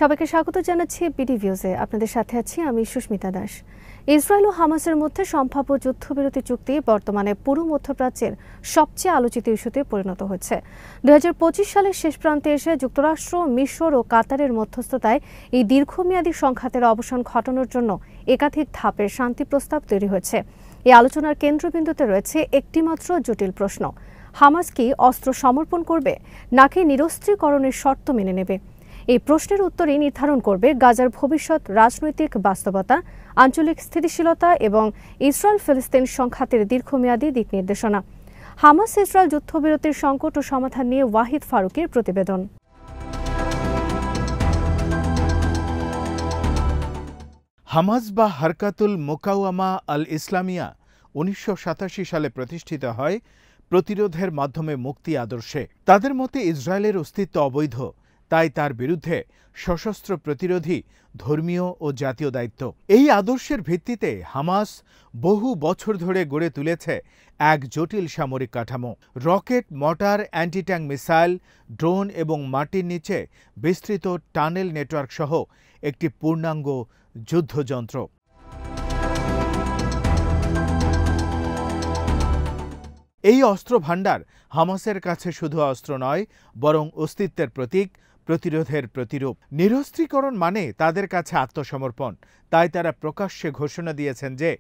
সবাইকে স্বাগত জানাচ্ছি বিডি ভিউজে। আপনাদের সাথে আছি আমি সুস্মিতা দাস। ইসরায়েল ও হামাসের মধ্যে সম্ভাব্য যুদ্ধবিরতি চুক্তি বর্তমানে পুরো মধ্যপ্রাচ্যের সবচেয়ে আলোচিত ইস্যুতে পরিণত হচ্ছে। 2025 সালের শেষ প্রান্তে এসে যুক্তরাষ্ট্র, মিশর ও কাতারের মধ্যস্থতায় এই দীর্ঘমেয়াদী সংঘাতের অবসান ঘটানোর জন্য একাধিক ধাপের শান্তি প্রস্তাব তৈরি হয়েছে। এই আলোচনার কেন্দ্রবিন্দুতে রয়েছে একটিমাত্র জটিল প্রশ্ন: হামাস কি অস্ত্র সমর্পণ করবে নাকি নিরস্ত্রীকরণের শর্ত মেনে নেবে? এই প্রশ্নের উত্তরই নির্ধারণ করবে গাজার ভবিষ্যৎ রাজনৈতিক বাস্তবতা, আঞ্চলিক স্থিতিশীলতা এবং ইসরায়েল ফিলিস্তিন সংঘাতের দীর্ঘমেয়াদী দিক নির্দেশনা। হামাস ইসরায়েল যুদ্ধবিরতির সংকট ও সমাধান নিয়ে ওয়াহিদ ফারুকের প্রতিবেদন। হামাস বা হারকাতুল মুকাওয়ামা আল ইসলামিয়া 1987 সালে প্রতিষ্ঠিত হয় প্রতিরোধের মাধ্যমে মুক্তি আদর্শে। তাদের মতে ইসরায়েলের অস্তিত্ব অবৈধ, তাই তার বিরুদ্ধে সশস্ত্র প্রতিরোধী ধর্মীয় ও জাতীয় দায়িত্ব। এই আদর্শের ভিত্তিতে হামাস বহু বছর ধরে গড়ে তুলেছে এক জটিল সামরিক কাঠামো। Rocket, mortar, anti tank missile, drone এবং মাটির নিচে বিস্তৃত টানেল নেটওয়ার্ক সহ একটি পূর্ণাঙ্গ যুদ্ধযন্ত্র। এই অস্ত্র ভাণ্ডার হামাসের কাছে শুধু অস্ত্র নয়, বরং অস্তিত্বের প্রতীক, প্রতিরোধের প্রতিরূপ। নিরস্ত্রীকরণ মানে তাদের কাছে আত্মসমর্পণ। তাই তারা প্রকাশ্যে ঘোষণা দিয়েছেন যে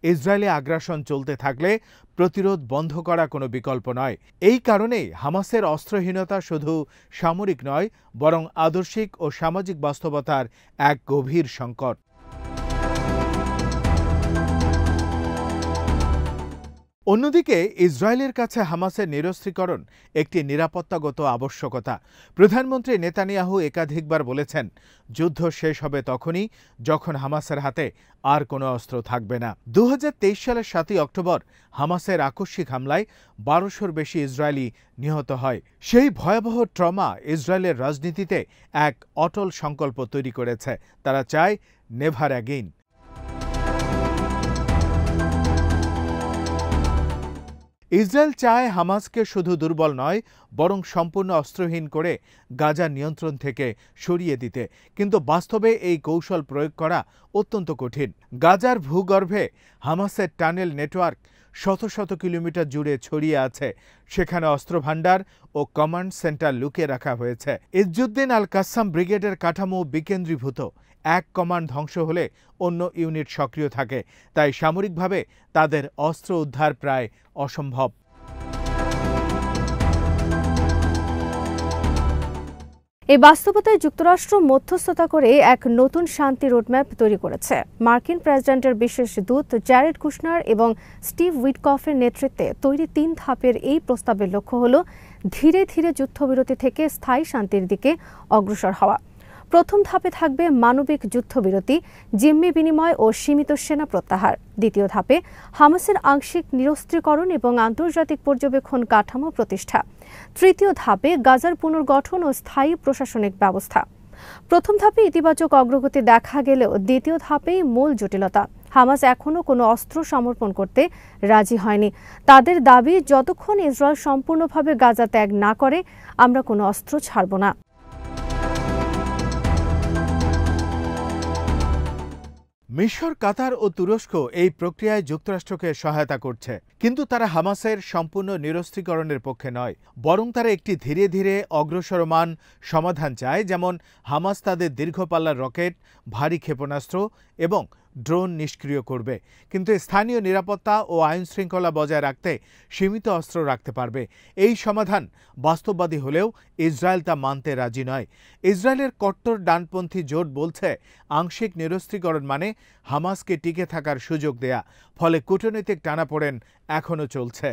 ইসরায়েলে আগ্রাসন চলতে থাকলে প্রতিরোধ বন্ধ করা কোনো বিকল্প নয়। এই কারণেই হামাসের অস্ত্রহীনতা শুধু সামরিক নয়, বরং আদর্শিক ও সামাজিক বাস্তবতার এক গভীর সংকট। অন্যদিকে ইসরায়েলের কাছে হামাসের নিরস্ত্রীকরণ একটি নিরাপত্তাগত আবশ্যকতা। প্রধানমন্ত্রী নেতানিয়াহু একাধিকবার বলেছেন, যুদ্ধ শেষ হবে তখনই যখন হামাসের হাতে আর কোনো অস্ত্র থাকবে না। 2023 সালের 7 অক্টোবর হামাসের আকস্মিক হামলায় 1200-র বেশি ইসরায়েলি নিহত হয়। সেই ভয়াবহ ট্রমা ইসরায়েলের রাজনীতিতে এক অটল সংকল্প তৈরি করেছে। তারা চায় নেভার অ্যাগেইন। ইসরায়েল চায় হামাসকে শুধু দুর্বল নয়, বরং সম্পূর্ণ অস্ত্রহীন করে গাজার নিয়ন্ত্রণ থেকে সরিয়ে দিতে। কিন্তু বাস্তবে এই কৌশল প্রয়োগ করা অত্যন্ত কঠিন। গাজার ভূগর্ভে হামাসের টানেল নেটওয়ার্ক শত শত কিলোমিটার জুড়ে ছড়িয়ে আছে। সেখানে অস্ত্রভাণ্ডার ও কমান্ড সেন্টার লুকিয়ে রাখা হয়েছে। ইজ্জুদ্দিন আল কাসাম ব্রিগেডের কাঠামো বিকেন্দ্রীভূত। এক কমান্ড ধ্বংস হলে অন্য ইউনিট সক্রিয় থাকে, তাই সামরিকভাবে তাদের অস্ত্র উদ্ধার প্রায় অসম্ভব। এই বাস্তবতায় যুক্তরাষ্ট্র মধ্যস্থতা করে এক নতুন শান্তি রোডম্যাপ তৈরি করেছে। মার্কিন প্রেসিডেন্টের বিশেষ দূত জ্যারেড কুশনার এবং স্টিভ উইটকফের নেতৃত্বে তৈরি 3 ধাপের এই প্রস্তাবের লক্ষ্য হল ধীরে ধীরে যুদ্ধবিরতি থেকে স্থায়ী শান্তির দিকে অগ্রসর হওয়া। প্রথম ধাপে থাকবে মানবিক যুদ্ধবিরতি, জিম্মি বিনিময় ও সীমিত সেনা প্রত্যাহার। দ্বিতীয় ধাপে হামাসের আংশিক নিরস্ত্রীকরণ এবং আন্তর্জাতিক পর্যবেক্ষণ কাঠামো প্রতিষ্ঠা। তৃতীয় ধাপে গাজার পুনর্গঠন ও স্থায়ী প্রশাসনিক ব্যবস্থা। প্রথম ধাপে ইতিবাচক অগ্রগতি দেখা গেলেও দ্বিতীয় ধাপেই মূল জটিলতা। হামাস এখনও কোনো অস্ত্র সমর্পণ করতে রাজি হয়নি। তাদের দাবি, যতক্ষণ ইসরায়েল সম্পূর্ণভাবে গাজা ত্যাগ না করে আমরা কোনো অস্ত্র ছাড়ব না। মিশর, কাতার ও তুরস্ক এই প্রক্রিয়ায় যুক্তরাষ্ট্রকে সহায়তা করছে, কিন্তু তারা হামাসের সম্পূর্ণ নিরস্ত্রীকরণের পক্ষে নয়, বরং তারা একটি ধীরে ধীরে অগ্রসরমান সমাধান চায়। যেমন হামাস তাদের দীর্ঘপাল্লার রকেট, ভারী ক্ষেপণাস্ত্র এবং ড্রোন নিষ্ক্রিয় করবে, কিন্তু স্থানীয় নিরাপত্তা ও আইন শৃঙ্খলা বজায় রাখতে সীমিত অস্ত্র রাখতে পারবে। এই সমাধান বাস্তববাদী হলেও ইসরায়েল তা মানতে রাজি নয়। ইসরায়েলের কট্টর ডানপন্থী জোট বলছে, আংশিক নিরস্ত্রীকরণ মানে হামাসকে টিকে থাকার সুযোগ দেয়া। ফলে কূটনৈতিক টানাপোড়েন এখনও চলছে।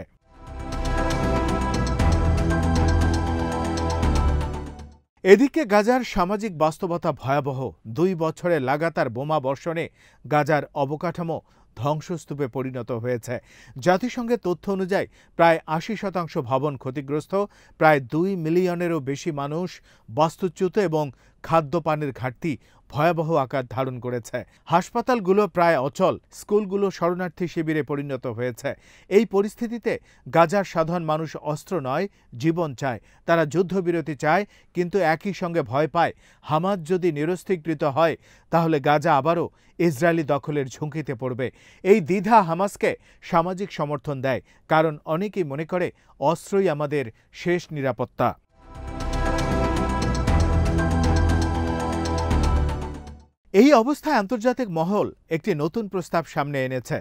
এদিকে গাজার সামাজিক বাস্তবতা ভয়াবহ। 2 বছরে লাগাতার বোমা বর্ষণে গাজার অবকাঠামো ধ্বংসস্তূপে পরিণত হয়েছে। জাতিসংঘের তথ্য অনুযায়ী প্রায় 80% ভবন ক্ষতিগ্রস্ত, প্রায় 2 মিলিয়নেরও বেশি মানুষ বাস্তুচ্যুত এবং খাদ্যপানির ঘাটতি ভয়াবহ আকার ধারণ করেছে। হাসপাতালগুলো প্রায় অচল, স্কুলগুলো শরণার্থী শিবিরে পরিণত হয়েছে। এই পরিস্থিতিতে গাজার সাধারণ মানুষ অস্ত্র নয়, জীবন চায়। তারা যুদ্ধবিরতি চায়, কিন্তু একই সঙ্গে ভয় পায় হামাস যদি নিরস্ত্রীকৃত হয় তাহলে গাজা আবারও ইসরায়েলি দখলের ঝুঁকিতে পড়বে। এই দ্বিধা হামাসকে সামাজিক সমর্থন দেয়, কারণ অনেকেই মনে করে অস্ত্রই আমাদের শেষ নিরাপত্তা। এই অবস্থায় আন্তর্জাতিক মহল একটি নতুন প্রস্তাব সামনে এনেছে,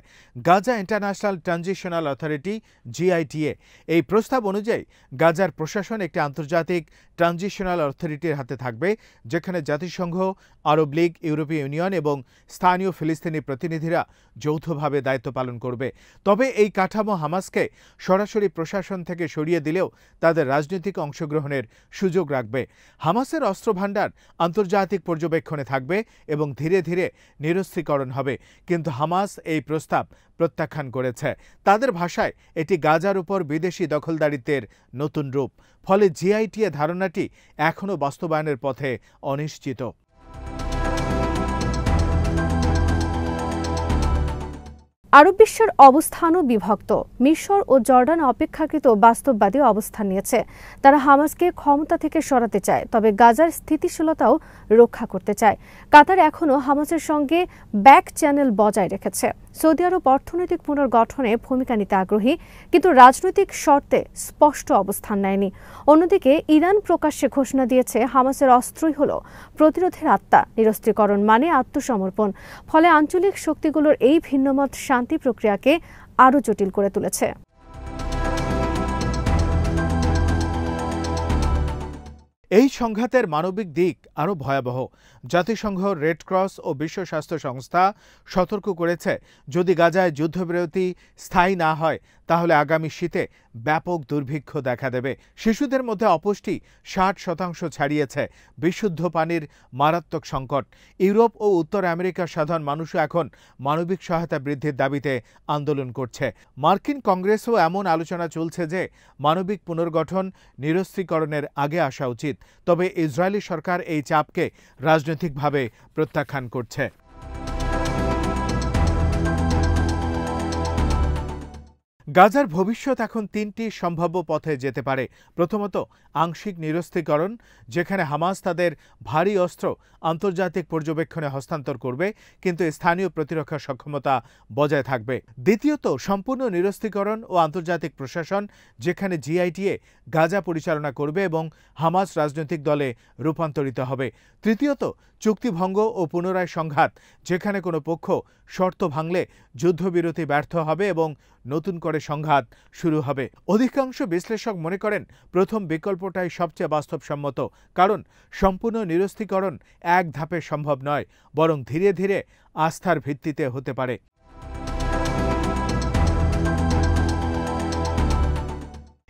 Gaza international transitional authority GITA। এই প্রস্তাব অনুযায়ী গাজার প্রশাসন একটি আন্তর্জাতিক ট্রানজিশনাল অথরিটির হাতে থাকবে, যেখানে জাতিসংঘ, আরব লীগ, ইউরোপীয় ইউনিয়ন এবং স্থানীয় ফিলিস্তিনি প্রতিনিধিরা যৌথভাবে দায়িত্ব পালন করবে। তবে এই কাঠামো হামাসকে সরাসরি প্রশাসন থেকে সরিয়ে দিলেও তাদের রাজনৈতিক অংশগ্রহণের সুযোগ রাখবে। হামাসের অস্ত্রভাণ্ডার আন্তর্জাতিক পর্যবেক্ষণে থাকবে এবং ধীরে ধীরে নিরস্ত্রীকরণ হবে, কিন্তু হামাস এই প্রস্তাব প্রত্যাখ্যান করেছে। তাদের ভাষায় এটি গাজার উপর বিদেশি দখলদারিত্বের নতুন রূপ। ফলে GITA ধারণাটি এখনও বাস্তবায়নের পথে অনিশ্চিত। আরব বিশ্বের অবস্থানও বিভক্ত। মিশর ও জর্ডান অপেক্ষাকৃত বাস্তববাদী অবস্থান নিয়েছে। তারা হামাসকে ক্ষমতা থেকে সরাতে চায়, তবে গাজার স্থিতিশীলতাও রক্ষা করতে চায়। কাতার এখনও হামাসের সঙ্গে ব্যাক চ্যানেল বজায় রেখেছে। সৌদি আরব অর্থনৈতিক পুনর্গঠনে ভূমিকা নিতে আগ্রহী, কিন্তু রাজনৈতিক শর্তে স্পষ্ট অবস্থান নেয়নি। অন্যদিকে ইরান প্রকাশ্যে ঘোষণা দিয়েছে হামাসের অস্ত্রই হল প্রতিরোধের আত্মা, নিরস্ত্রীকরণ মানে আত্মসমর্পণ। ফলে আঞ্চলিক শক্তিগুলোর এই ভিন্নমত শান্তি প্রক্রিয়াকে আরও জটিল করে তুলেছে। এই সংঘাতের মানবিক দিক আরও ভয়াবহ। জাতিসংঘ, রেড ক্রস ও বিশ্ব স্বাস্থ্য সংস্থা সতর্ক করেছে, যদি গাজায় যুদ্ধবিরতি স্থায়ী না হয় তাহলে আগামী শীতে ব্যাপক দুর্ভিক্ষ দেখা দেবে। শিশুদের মধ্যে অপুষ্টি 60% ছাড়িয়েছে। বিশুদ্ধ পানির মারাত্মক সংকট। ইউরোপ ও উত্তর আমেরিকার সাধারণ মানুষও এখন মানবিক সহায়তা বৃদ্ধির দাবিতে আন্দোলন করছে। মার্কিন কংগ্রেসও এমন আলোচনা চলছে যে মানবিক পুনর্গঠন নিরস্ত্রীকরণের আগে আসা উচিত। তবে ইসরায়েলি সরকার এই চাপকে রাজনৈতিকভাবে প্রত্যাখ্যান করছে। গাজার ভবিষ্যৎ এখন 3টি সম্ভাব্য পথে যেতে পারে। প্রথমত, আংশিক নিরস্ত্রীকরণ, যেখানে হামাস তাদের ভারী অস্ত্র আন্তর্জাতিক পর্যবেক্ষণে হস্তান্তর করবে, কিন্তু স্থানীয় প্রতিরক্ষা সক্ষমতা বজায় থাকবে। দ্বিতীয়ত, সম্পূর্ণ নিরস্ত্রীকরণ ও আন্তর্জাতিক প্রশাসন, যেখানে GITA গাজা পরিচালনা করবে এবং হামাস রাজনৈতিক দলে রূপান্তরিত হবে। তৃতীয়ত, চুক্তিভঙ্গ ও পুনরায় সংঘাত, যেখানে কোনো পক্ষ শর্ত ভাঙলে যুদ্ধবিরতি ব্যর্থ হবে এবং নতুন করে সংঘাত শুরু হবে। অধিকাংশ বিশ্লেষক মনে করেন প্রথম বিকল্পটাই সবচেয়ে বাস্তবসম্মত, কারণ সম্পূর্ণ নিরস্ত্রীকরণ এক ধাপে সম্ভব নয়, বরং ধীরে ধীরে আস্থার ভিত্তিতে হতে পারে।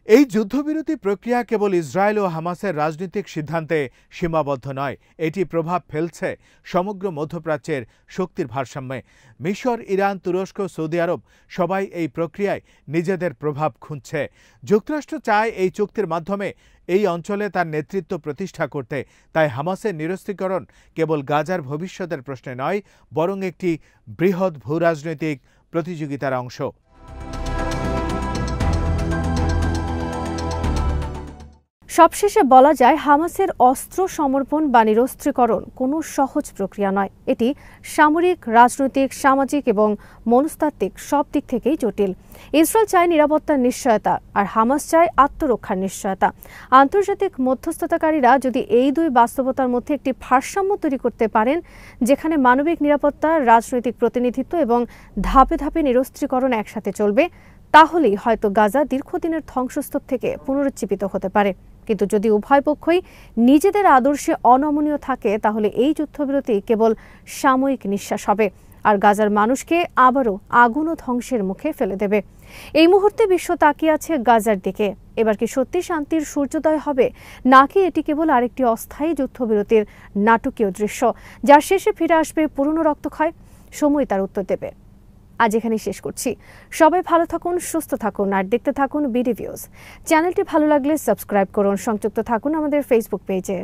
এই যুদ্ধবিরতি প্রক্রিয়া কেবল ইসরায়েল ও হামাসের রাজনৈতিক সিদ্ধান্তে সীমাবদ্ধ নয়, এটি প্রভাব ফেলছে সমগ্র মধ্যপ্রাচ্যের শক্তির ভারসাম্যে। মিশর, ইরান, তুরস্ক, সৌদি আরব সবাই এই প্রক্রিয়ায় নিজেদের প্রভাব খুঁজছে। যুক্তরাষ্ট্র চায় এই চুক্তির মাধ্যমে এই অঞ্চলে তার নেতৃত্ব প্রতিষ্ঠা করতে। তাই হামাসের নিরস্ত্রীকরণ কেবল গাজার ভবিষ্যতের প্রশ্নে নয়, বরং একটি বৃহৎ ভূরাজনৈতিক প্রতিযোগিতার অংশ। সবশেষে বলা যায়, হামাসের অস্ত্র সমর্পণ বা নিরস্ত্রীকরণ কোনো সহজ প্রক্রিয়া নয়। এটি সামরিক, রাজনৈতিক, সামাজিক এবং মনস্তাত্ত্বিক সব দিক থেকেই জটিল। ইসরায়েল চায় নিরাপত্তার নিশ্চয়তা, আর হামাস চায় আত্মরক্ষার নিশ্চয়তা। আন্তর্জাতিক মধ্যস্থতাকারীরা যদি এই দুই বাস্তবতার মধ্যে একটি ভারসাম্য তৈরি করতে পারেন, যেখানে মানবিক নিরাপত্তা, রাজনৈতিক প্রতিনিধিত্ব এবং ধাপে ধাপে নিরস্ত্রীকরণ একসাথে চলবে, তাহলেই হয়তো গাজা দীর্ঘদিনের ধ্বংসস্তূপ থেকে পুনরুজ্জীবিত হতে পারে। কিন্তু যদি উভয় পক্ষই নিজেদের আদর্শে অনমনীয় থাকে, তাহলে এই যুদ্ধবিরতি কেবল সাময়িক নিঃশ্বাস হবে, আর গাজার মানুষকে আবারও আগুন ও ধ্বংসের মুখে ফেলে দেবে। এই মুহূর্তে বিশ্ব তাকিয়ে আছে গাজার দিকে। এবার কি সত্যি শান্তির সূর্যোদয় হবে, নাকি এটি কেবল আরেকটি অস্থায়ী যুদ্ধবিরতির নাটকীয় দৃশ্য, যার শেষে ফিরে আসবে পুরনো রক্তক্ষয়? সময় তার উত্তর দেবে। আজ এখানেই শেষ করছি। সবাই ভালো থাকুন, সুস্থ থাকুন, আর দেখতে থাকুন বিডি ভিউজ। চ্যানেলটি ভালো লাগলে সাবস্ক্রাইব করুন, সংযুক্ত থাকুন আমাদের ফেসবুক পেজে।